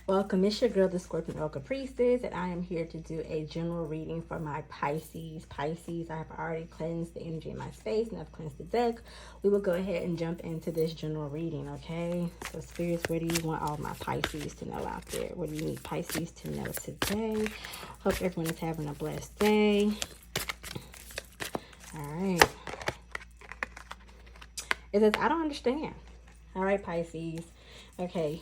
Welcome, it's your girl, the Scorpion Oracle Priestess, and I am here to do a general reading for my Pisces. Pisces, I have already cleansed the energy in my space, and I've cleansed the deck. We will go ahead and jump into this general reading, okay? So, spirits, what do you want all my Pisces to know out there? What do you need Pisces to know today? Hope everyone is having a blessed day. All right. It says, I don't understand. All right, Pisces. Okay.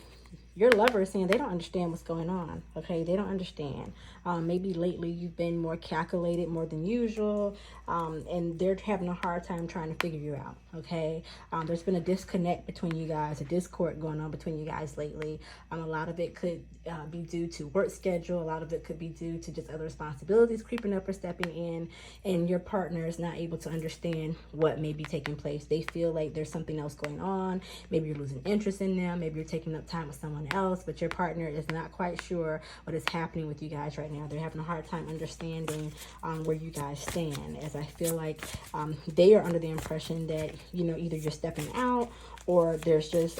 Your lover is saying they don't understand what's going on, okay? They don't understand. Maybe lately you've been more calculated, more than usual, and they're having a hard time trying to figure you out, okay? There's been a disconnect between you guys, a discord going on between you guys lately. A lot of it could be due to work schedule. A lot of it could be due to just other responsibilities creeping up or stepping in, and your partner is not able to understand what may be taking place. They feel like there's something else going on. Maybe you're losing interest in them. Maybe you're taking up time with someone else, but your partner is not quite sure what is happening with you guys right now. They're having a hard time understanding where you guys stand, as I feel like they are under the impression that, you know, either you're stepping out or there's just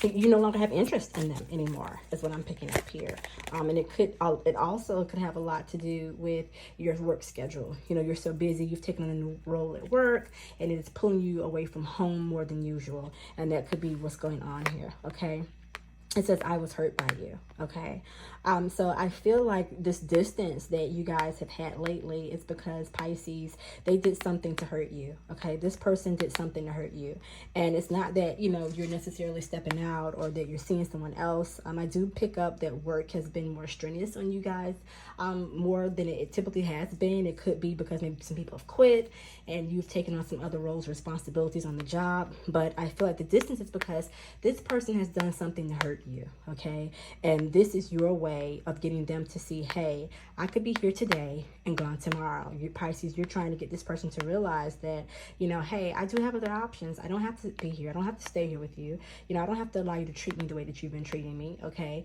you no longer have interest in them anymore, is what I'm picking up here. And it also could have a lot to do with your work schedule. You know, you're so busy, you've taken on a new role at work, and it's pulling you away from home more than usual. And that could be what's going on here, okay? It says, I was hurt by you, okay? So I feel like this distance that you guys have had lately is because Pisces, they did something to hurt you, okay? This person did something to hurt you. And it's not that, you know, you're necessarily stepping out or that you're seeing someone else. I do pick up that work has been more strenuous on you guys, more than it typically has been. It could be because maybe some people have quit and you've taken on some other roles, responsibilities on the job. But I feel like the distance is because this person has done something to hurt you, okay? And this is your way of getting them to see, hey, I could be here today and gone tomorrow. You Pisces, you're trying to get this person to realize that, you know, hey, I do have other options. I don't have to be here. I don't have to stay here with you. You know, I don't have to allow you to treat me the way that you've been treating me, okay?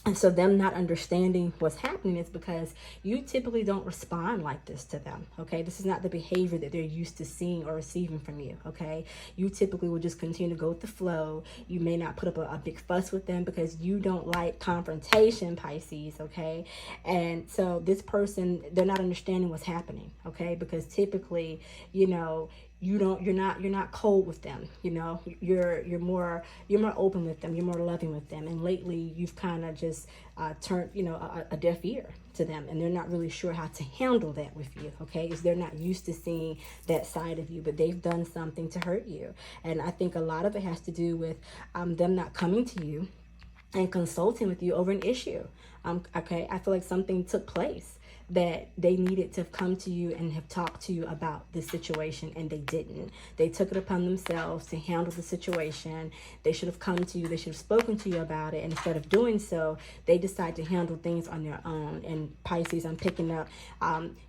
And so them not understanding what's happening is because you typically don't respond like this to them, okay? This is not the behavior that they're used to seeing or receiving from you, okay? You typically will just continue to go with the flow. You may not put up a big fuss with them because you don't like confrontation, Pisces, okay? And so this person, they're not understanding what's happening, okay? Because typically, you know, you're not cold with them, you know. You're more open with them, you're more loving with them, and lately you've kind of just turned, you know, a deaf ear to them, and they're not really sure how to handle that with you, okay? Because they're not used to seeing that side of you, but they've done something to hurt you. And I think a lot of it has to do with them not coming to you and consulting with you over an issue. Okay, I feel like something took place that they needed to have come to you and have talked to you about this situation, and they didn't. They took it upon themselves to handle the situation. They should have come to you. They should have spoken to you about it. And instead of doing so, they decide to handle things on their own. And Pisces, I'm picking up,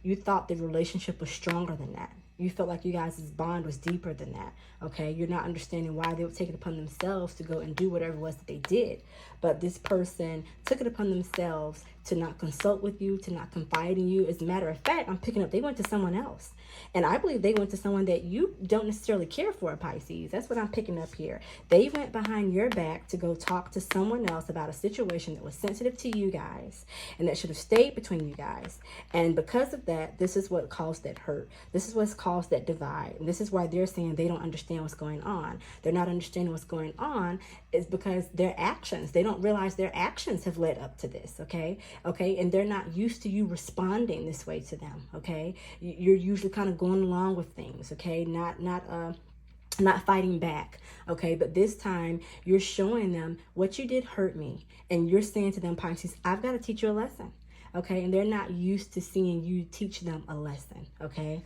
you thought the relationship was stronger than that. You felt like you guys' bond was deeper than that, okay? You're not understanding why they would take it upon themselves to go and do whatever it was that they did. But this person took it upon themselves to not consult with you, to not confide in you. As a matter of fact, I'm picking up, they went to someone else. And I believe they went to someone that you don't necessarily care for, Pisces. That's what I'm picking up here. They went behind your back to go talk to someone else about a situation that was sensitive to you guys and that should have stayed between you guys. And because of that, this is what caused that hurt. This is what's caused that divide. And this is why they're saying they don't understand what's going on. They're not understanding what's going on is because their actions, they don't realize their actions have led up to this, okay? Okay, and they're not used to you responding this way to them, okay? You're usually kind of going along with things, okay? Not fighting back, okay? But this time you're showing them what you did hurt me, and you're saying to them, Pisces, I've got to teach you a lesson, okay? And they're not used to seeing you teach them a lesson, okay?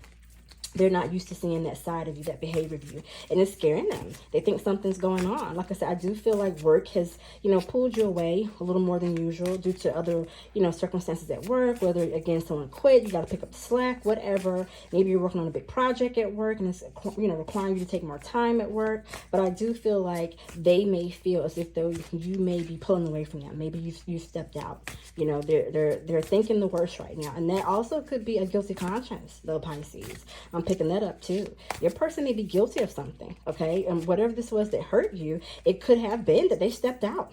They're not used to seeing that side of you, that behavior of you, and it's scaring them. They think something's going on. Like I said, I do feel like work has, you know, pulled you away a little more than usual due to other, you know, circumstances at work, whether, again, someone quit, you got to pick up the slack, whatever. Maybe you're working on a big project at work and it's, you know, requiring you to take more time at work. But I do feel like they may feel as if though you may be pulling away from them. Maybe you stepped out. You know, they're thinking the worst right now. And that also could be a guilty conscience, though, Pisces. I'm picking that up too. Your person may be guilty of something, okay? And whatever this was that hurt you, it could have been that they stepped out.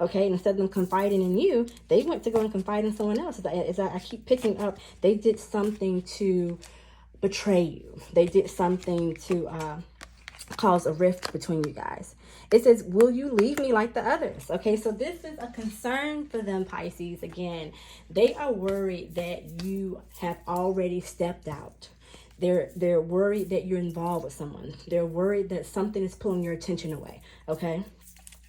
Okay, and instead of them confiding in you, they went to go and confide in someone else. As I keep picking up, they did something to betray you. They did something to cause a rift between you guys. It says, will you leave me like the others? Okay, so this is a concern for them, Pisces. Again, they are worried that you have already stepped out. They're worried that you're involved with someone. They're worried that something is pulling your attention away. Okay,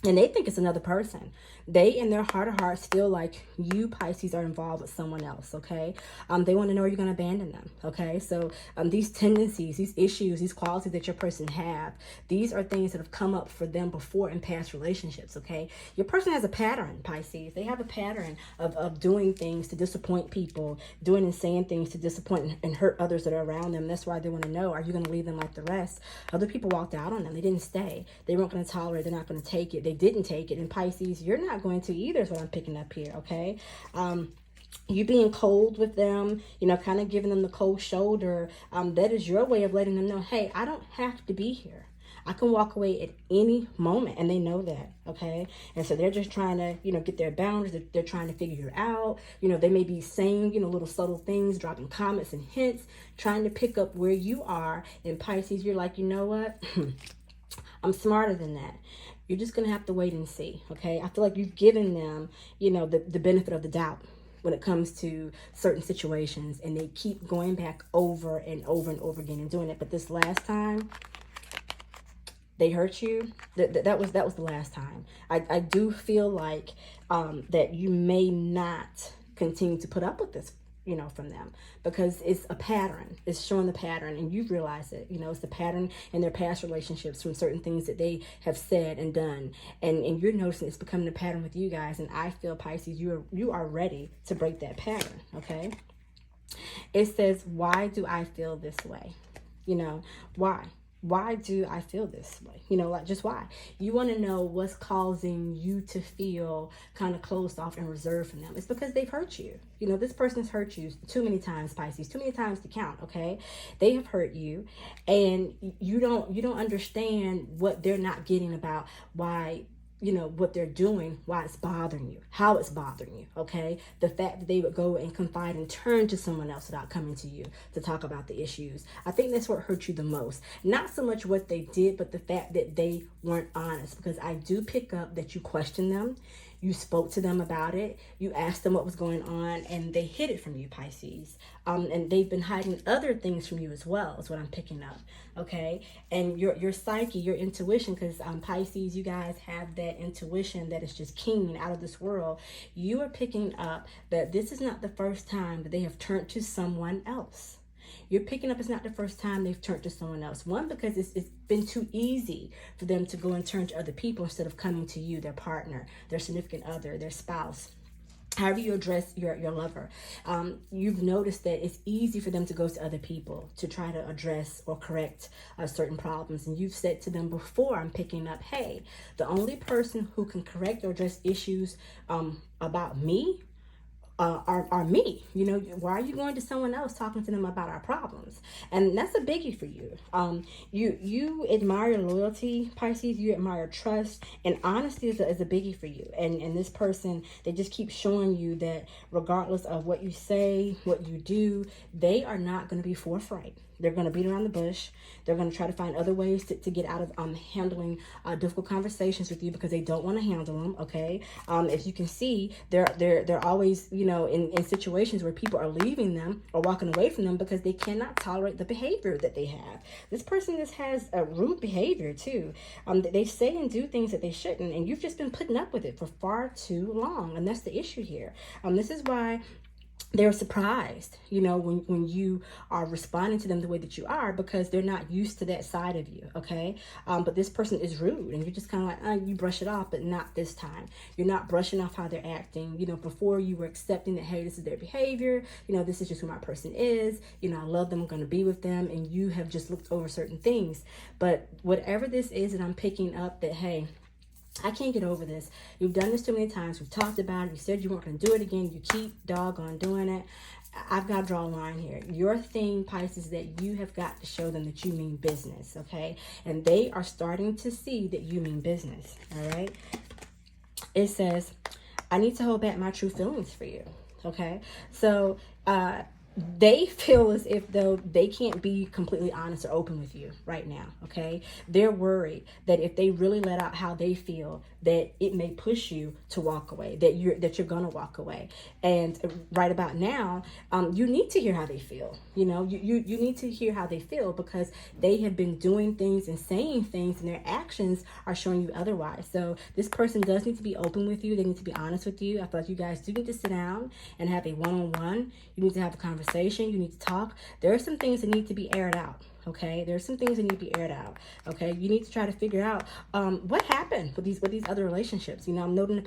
and they think it's another person. They, in their heart of hearts, feel like you, Pisces, are involved with someone else, okay? They want to know, are you going to abandon them, okay? So these tendencies, these issues, these qualities that your person have, these are things that have come up for them before in past relationships, okay? Your person has a pattern, Pisces. They have a pattern of doing things to disappoint people, doing and saying things to disappoint and hurt others that are around them. That's why they want to know, are you going to leave them like the rest? Other people walked out on them. They didn't stay. They weren't going to tolerate. They're not going to take it. They didn't take it. And Pisces, you're not going to either is what I'm picking up here, okay? You being cold with them, you know, kind of giving them the cold shoulder, that is your way of letting them know, hey, I don't have to be here. I can walk away at any moment, and they know that, okay? And so they're just trying to, you know, get their boundaries. They're trying to figure you out. You know, they may be saying, you know, little subtle things, dropping comments and hints, trying to pick up where you are. And Pisces, you're like, you know what? I'm smarter than that. You're just going to have to wait and see, okay? I feel like you've given them, you know, the benefit of the doubt when it comes to certain situations, and they keep going back over and over and over again and doing it. But this last time, they hurt you. That was the last time. I do feel like that you may not continue to put up with this, you know, from them, because it's a pattern. It's showing the pattern, and you realize it. You know, it's the pattern in their past relationships from certain things that they have said and done, and you're noticing it's becoming a pattern with you guys. And I feel, Pisces, you are ready to break that pattern. Okay. It says, why do I feel this way? You know, why? Why do I feel this way? You know, like, just why? You want to know what's causing you to feel kind of closed off and reserved from them. It's because they've hurt you. You know, this person's hurt you too many times, Pisces, too many times to count, okay? They have hurt you, and you don't understand what they're not getting about why, you know, what they're doing, why it's bothering you, how it's bothering you, okay? The fact that they would go and confide and turn to someone else without coming to you to talk about the issues. I think that's what hurt you the most. Not so much what they did, but the fact that they weren't honest, because I do pick up that you question them. You spoke to them about it. You asked them what was going on, and they hid it from you, Pisces. And they've been hiding other things from you as well, is what I'm picking up, okay? And your psyche, your intuition, because Pisces, you guys have that intuition that is just keen, out of this world. You are picking up that this is not the first time that they have turned to someone else. You're picking up it's not the first time they've turned to someone else. One, because it's been too easy for them to go and turn to other people instead of coming to you, their partner, their significant other, their spouse. However you address your lover, you've noticed that it's easy for them to go to other people to try to address or correct certain problems. And you've said to them before, I'm picking up, hey, the only person who can correct or address issues about me are me. You know, why are you going to someone else talking to them about our problems? And that's a biggie for you. You admire loyalty, Pisces. You admire trust, and honesty is a biggie for you. And this person, they just keep showing you that regardless of what you say, what you do, they are not going to be forthright. They're going to beat around the bush. They're going to try to find other ways to get out of handling difficult conversations with you, because they don't want to handle them, okay? As you can see, they're always, you know, in situations where people are leaving them or walking away from them because they cannot tolerate the behavior that they have. This person just has a rude behavior too. They say and do things that they shouldn't, and you've just been putting up with it for far too long, and that's the issue here. This is why they're surprised, you know, when you are responding to them the way that you are, because they're not used to that side of you, okay? But this person is rude, and you're just kind of like, you brush it off, but not this time. You're not brushing off how they're acting. You know, before you were accepting that, hey, this is their behavior. You know, this is just who my person is. You know, I love them. I'm going to be with them. And you have just looked over certain things. But whatever this is that I'm picking up, that, hey, I can't get over this. You've done this too many times. We've talked about it. You said you weren't going to do it again. You keep doggone doing it. I've got to draw a line here. Your thing, Pisces, that you have got to show them that you mean business, okay? And they are starting to see that you mean business, all right? it says, I need to hold back my true feelings for you. Okay. So, they feel as if though they can't be completely honest or open with you right now. Okay. They're worried that if they really let out how they feel, that it may push you to walk away, that you're gonna walk away. And right about now, you need to hear how they feel. You know, you need to hear how they feel, because they have been doing things and saying things, and their actions are showing you otherwise. So this person does need to be open with you. They need to be honest with you. I feel like you guys do need to sit down and have a one-on-one. You need to have a conversation. You need to talk. There are some things that need to be aired out. Okay, there's some things that need to be aired out. Okay, you need to try to figure out what happened with these other relationships. You know, I'm noting a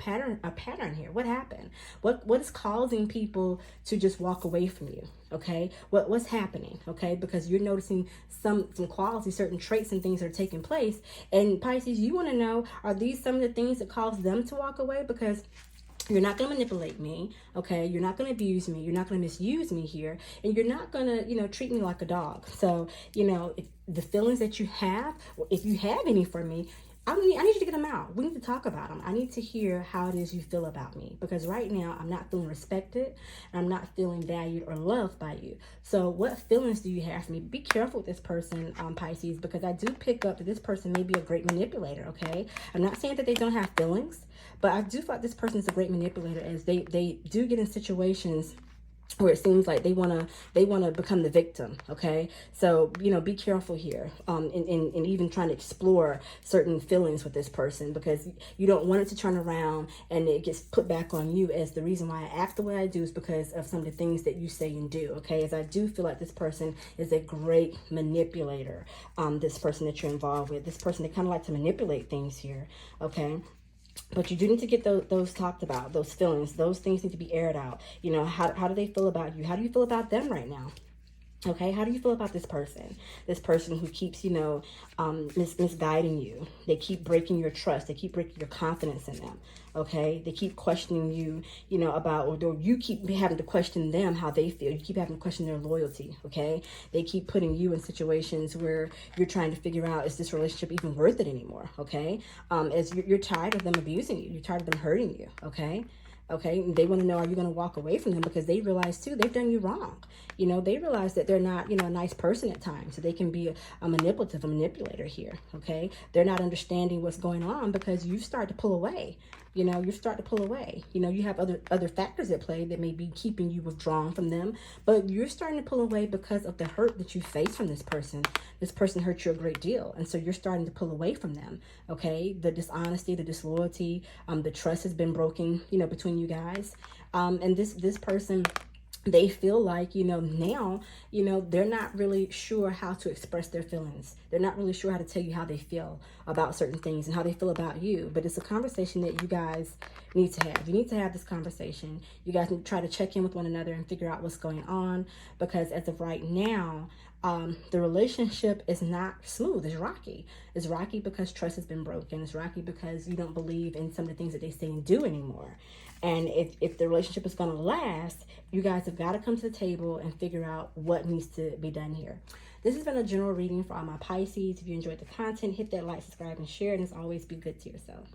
pattern here. What happened? What is causing people to just walk away from you? Okay, what's happening? Okay, because you're noticing some qualities, certain traits and things that are taking place. And Pisces, you want to know, are these some of the things that cause them to walk away? Because you're not going to manipulate me, okay? You're not going to abuse me. You're not going to misuse me here. And you're not going to, treat me like a dog. So, if the feelings that you have, if you have any for me, I need you to get them out. We need to talk about them. I need to hear how it is you feel about me. Because right now, I'm not feeling respected. And I'm not feeling valued or loved by you. So what feelings do you have for me? Be careful with this person, Pisces, because I do pick up that this person may be a great manipulator, okay? I'm not saying that they don't have feelings, but I do feel like this person is a great manipulator, as they do get in situations where it seems like they want to become the victim. Okay, so be careful here, in even trying to explore certain feelings with this person, because you don't want it to turn around and it gets put back on you as the reason why I act the way I do is because of some of the things that you say and do. Okay, as I do feel like this person is a great manipulator. This person that you're involved with, this person, they kind of like to manipulate things here. Okay. But you do need to get those talked about, those feelings. Those things need to be aired out. How do they feel about you? How do you feel about them right now? Okay, how do you feel about this person? This person who keeps, misguiding you. They keep breaking your trust. They keep breaking your confidence in them. Okay, they keep questioning you, about, or you keep having to question them, how they feel. You keep having to question their loyalty. Okay, they keep putting you in situations where you're trying to figure out, is this relationship even worth it anymore? Okay, as you're tired of them abusing you. You're tired of them hurting you. Okay. Okay, they want to know, are you going to walk away from them? Because they realize too, they've done you wrong. They realize that they're not, a nice person at times. So they can be a manipulator here. Okay, they're not understanding what's going on because you start to pull away. You start to pull away. You have other factors at play that may be keeping you withdrawn from them, but you're starting to pull away because of the hurt that you face from this person. This person hurt you a great deal, and so you're starting to pull away from them. Okay, the dishonesty, the disloyalty, the trust has been broken, between you guys, and this person, they feel like, now, they're not really sure how to express their feelings. They're not really sure how to tell you how they feel about certain things and how they feel about you. But it's a conversation that you guys need to have. You need to have this conversation. You guys need to try to check in with one another and figure out what's going on. Because as of right now, the relationship is not smooth. It's rocky. It's rocky because trust has been broken. It's rocky because you don't believe in some of the things that they say and do anymore. And if the relationship is going to last, you guys have got to come to the table and figure out what needs to be done here. This has been a general reading for all my Pisces. If you enjoyed the content, hit that like, subscribe, and share. And as always, be good to yourself.